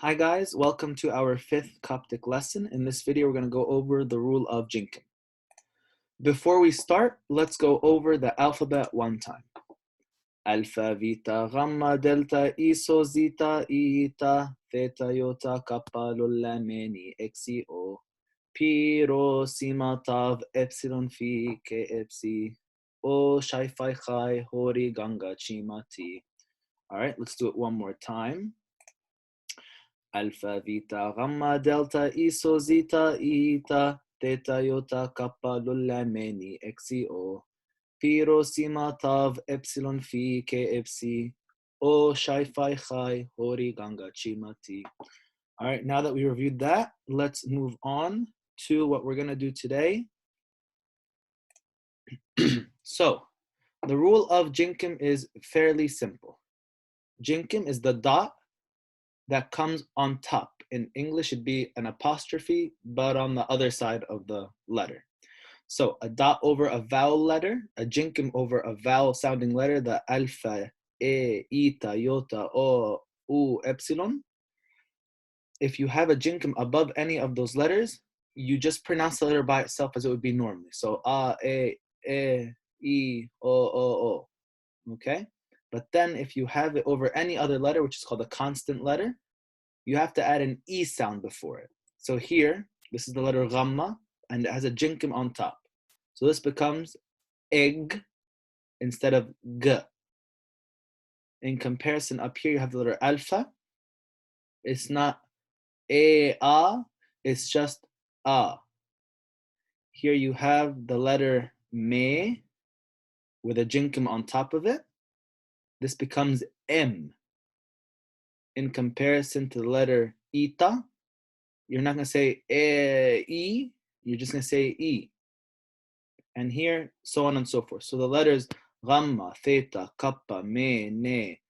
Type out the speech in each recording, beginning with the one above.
Hi guys, welcome to our 5th Coptic lesson. In this video, we're going to go over the rule of Jinkim. Before we start, let's go over the alphabet one time. Alpha, Vita, Gamma, Delta, Iso, Zeta, Eta, Theta, Iota, Kappa, Lula, Meni, Xi, O, Pi, Rho, Sima, Tav, Epsilon, Phi, K, Epsi, O, Shai, Phi, Chai, Hori, Ganga, Chima, Ti. All right, let's do it one more time. Alpha, Vita, Gamma, Delta, Iso, Zeta, Eta, Theta, Iota, Kappa, Lula, Meni, Xi, O, Pi, Rho, Sima, Tav, Epsilon, Phi, K, Epsi, O, Shai, Phi, Chai, Hori, Ganga, Chima, Ti. All right, now that we reviewed that, let's move on to what we're going to do today. So, the rule of Jinkim is fairly simple. Jinkim is the dot that comes on top. In English, it'd be an apostrophe, but on the other side of the letter. So a dot over a vowel letter, a jinkim over a vowel sounding letter, the alpha, e, eta, iota, o, u, epsilon. If you have a jinkim above any of those letters, you just pronounce the letter by itself as it would be normally. So a, e, o. Okay? But then if you have it over any other letter, which is called a constant letter, you have to add an E sound before it. So here, this is the letter Gamma, and it has a Jinkim on top. So this becomes egg instead of G. In comparison, up here you have the letter Alpha. It's not A, it's just A. Here you have the letter Me with a Jinkim on top of it. This becomes M. In comparison to the letter Eta, you're not going to say E, you're just going to say E. And here, so on and so forth. So the letters Gamma, Theta, Kappa, Me, Ne,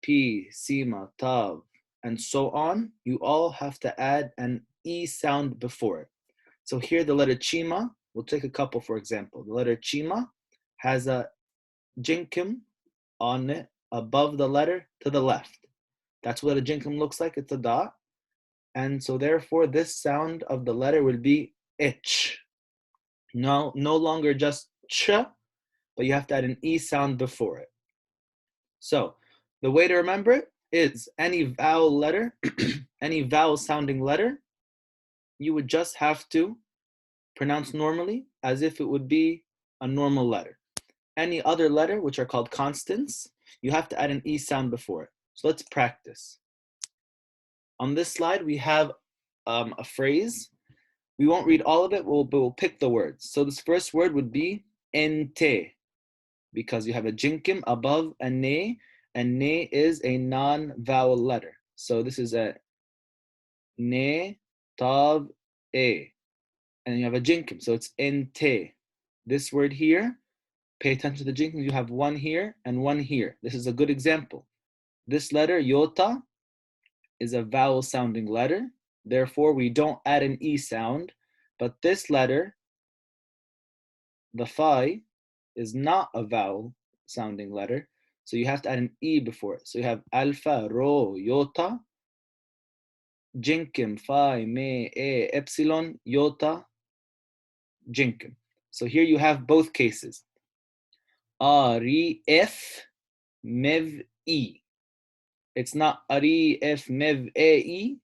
Pi, Sima, Tav, and so on, you all have to add an E sound before it. So here the letter Chima, we'll take a couple for example. The letter Chima has a Jinkim on it above the letter to the left. That's what a Jinkim looks like, it's a dot. And so therefore this sound of the letter will be ich. No longer just ch, but you have to add an E sound before it. So the way to remember it is any vowel letter, any vowel sounding letter, you would just have to pronounce normally as if it would be a normal letter. Any other letter, which are called constants, you have to add an E sound before it. So let's practice. On this slide, we have a phrase. We won't read all of it, but we'll pick the words. So this first word would be ente, because you have a jinkim above a ne, and ne is a non-vowel letter. So this is a ne, tav, e, and you have a jinkim, so it's ente. This word here, pay attention to the jinkim, you have one here and one here. This is a good example. This letter, iota, is a vowel sounding letter. Therefore, we don't add an E sound, but this letter, the phi, is not a vowel sounding letter, so you have to add an E before it. So you have alpha, rho, iota, jinkim, phi, me, e, epsilon, iota, jinkim. So here you have both cases. Ari, f, mev, e. It's not ari, f, mev, e,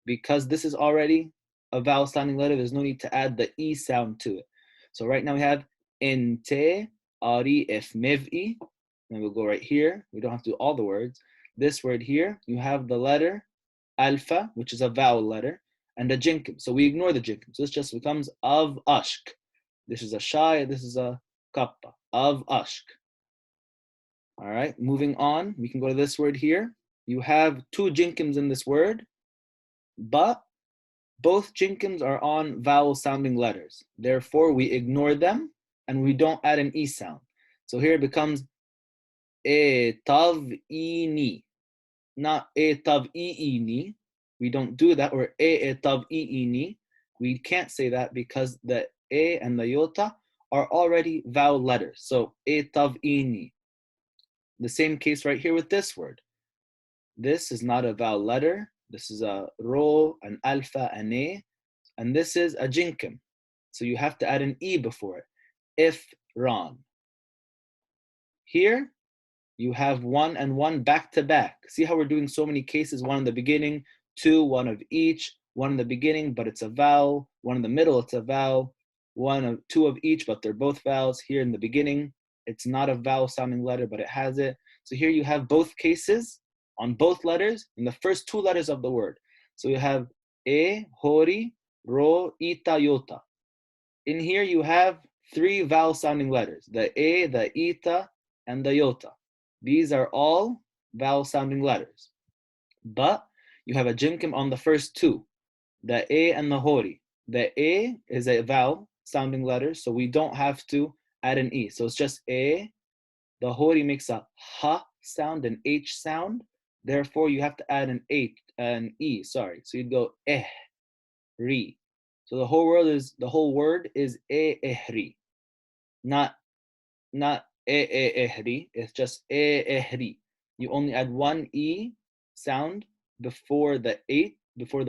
because this is already a vowel sounding letter. There's no need to add the E sound to it. So right now we have ente, ari, f, mev, e. And we'll go right here. We don't have to do all the words. This word here, you have the letter alpha, which is a vowel letter, and a jinkim. So we ignore the jinkim. So this just becomes of ashk. This is a shai, this is a kappa, of ashk. All right, moving on, we can go to this word here. You have two jinkims in this word, but both jinkims are on vowel sounding letters. Therefore, we ignore them and we don't add an E sound. So here it becomes e tav e ni, not e tav e ni. We don't do that, or e tav e ni. We can't say that because the e and the iota are already vowel letters. So e tav e ni. The same case right here with this word. This is not a vowel letter. This is a ro, an alpha, an a, and this is a jinkim. So you have to add an e before it. If ron. Here, you have one and one back to back. See how we're doing so many cases, one in the beginning, two, one of each, one in the beginning, but it's a vowel, one in the middle, it's a vowel, two of each, but they're both vowels. Here in the beginning, it's not a vowel sounding letter, but it has it. So here you have both cases on both letters in the first two letters of the word. So you have e, hori, ro, ita, yota. In here you have three vowel sounding letters, the e, the ita, and the yota. These are all vowel sounding letters. But you have a jinkim on the first two, the a and the hori. The a is a vowel sounding letter, so we don't have to add an e. So it's just a. The hori makes a ha sound, an h sound. Therefore, you have to add an e. Sorry. So you'd go ri. So the whole word is ehri, not ehri. It's just ehri. You only add one e sound before the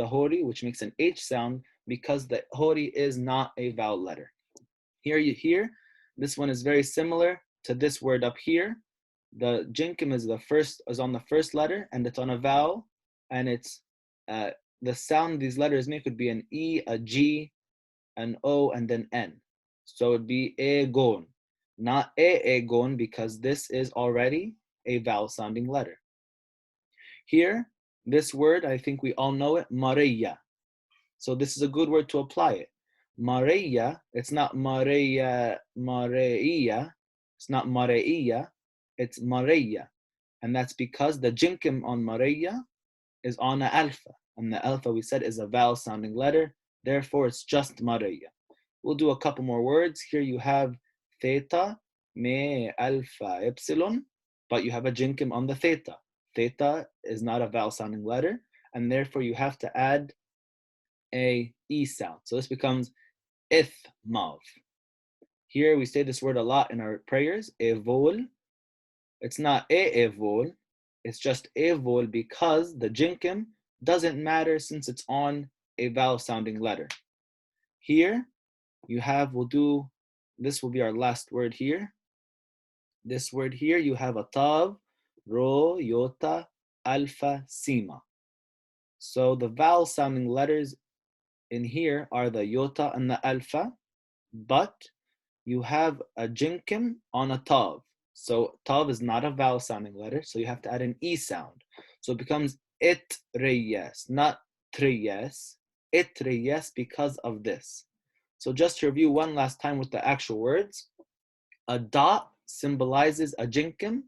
hori, which makes an h sound because the hori is not a vowel letter. Here you hear this one is very similar to this word up here. The jinkim is on the first letter and it's on a vowel, and it's the sound these letters make would be an e, a g, an o, and then n. So it'd be egon, not egon, because this is already a vowel sounding letter. Here, this word, I think we all know it, mareya. So this is a good word to apply it. Mareya, it's not mareya, it's not mareya, it's mareya. And that's because the jinkim on mareya is on an alpha. And the alpha, we said, is a vowel sounding letter. Therefore, it's just mareya. We'll do a couple more words. Here you have theta, me, alpha, epsilon, but you have a jinkim on the theta. Theta is not a vowel sounding letter, and therefore you have to add a e sound. So this becomes ithmav. Here we say this word a lot in our prayers, evol. It's not evol, it's just evol because the jinkim doesn't matter since it's on a vowel sounding letter. Here you have, this will be our last word here. This word here, you have a tav, ro, yota, alpha, sima. So the vowel sounding letters in here are the yota and the alpha, but you have a jinkim on a tav. So tav is not a vowel sounding letter, so you have to add an e sound. So it becomes itreyes, not treyes, itreyes because of this. So just to review one last time with the actual words, a dot symbolizes a jinkim.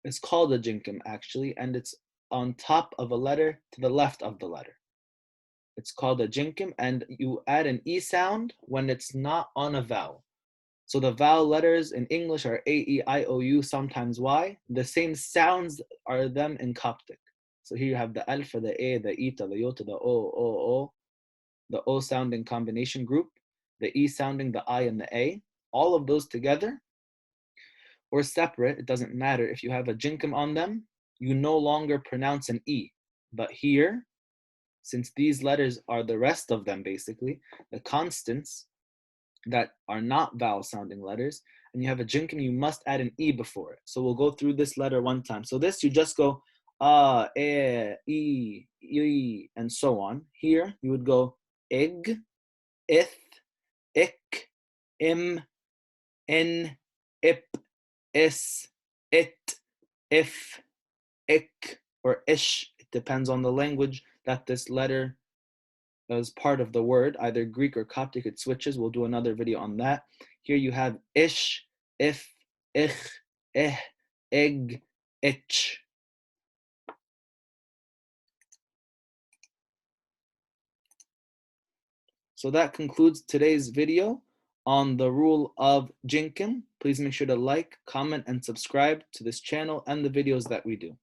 It's called a jinkim actually, and it's on top of a letter to the left of the letter. It's called a jinkim, and you add an e sound when it's not on a vowel. So the vowel letters in English are a, e, I, o, u, sometimes y. The same sounds are them in Coptic. So here you have the alpha, the a, the ita, the yota, the o, the o sounding combination group, the e sounding the I and the a. All of those together or separate, it doesn't matter. If you have a jinkim on them, you no longer pronounce an e. But here, since these letters are the rest of them basically, the constants that are not vowel sounding letters, and you have a jinkim, you must add an e before it. So we'll go through this letter one time. So this, you just go a, e, I, and so on. Here, you would go ig, ith, ik, im, in, ip, is, it, if, ik, or ish. It depends on the language that this letter is part of the word, either Greek or Coptic, it switches. We'll do another video on that. Here you have ish, if, ich, ig, ich. So that concludes today's video on the rule of Jinkim. Please make sure to like, comment, and subscribe to this channel and the videos that we do.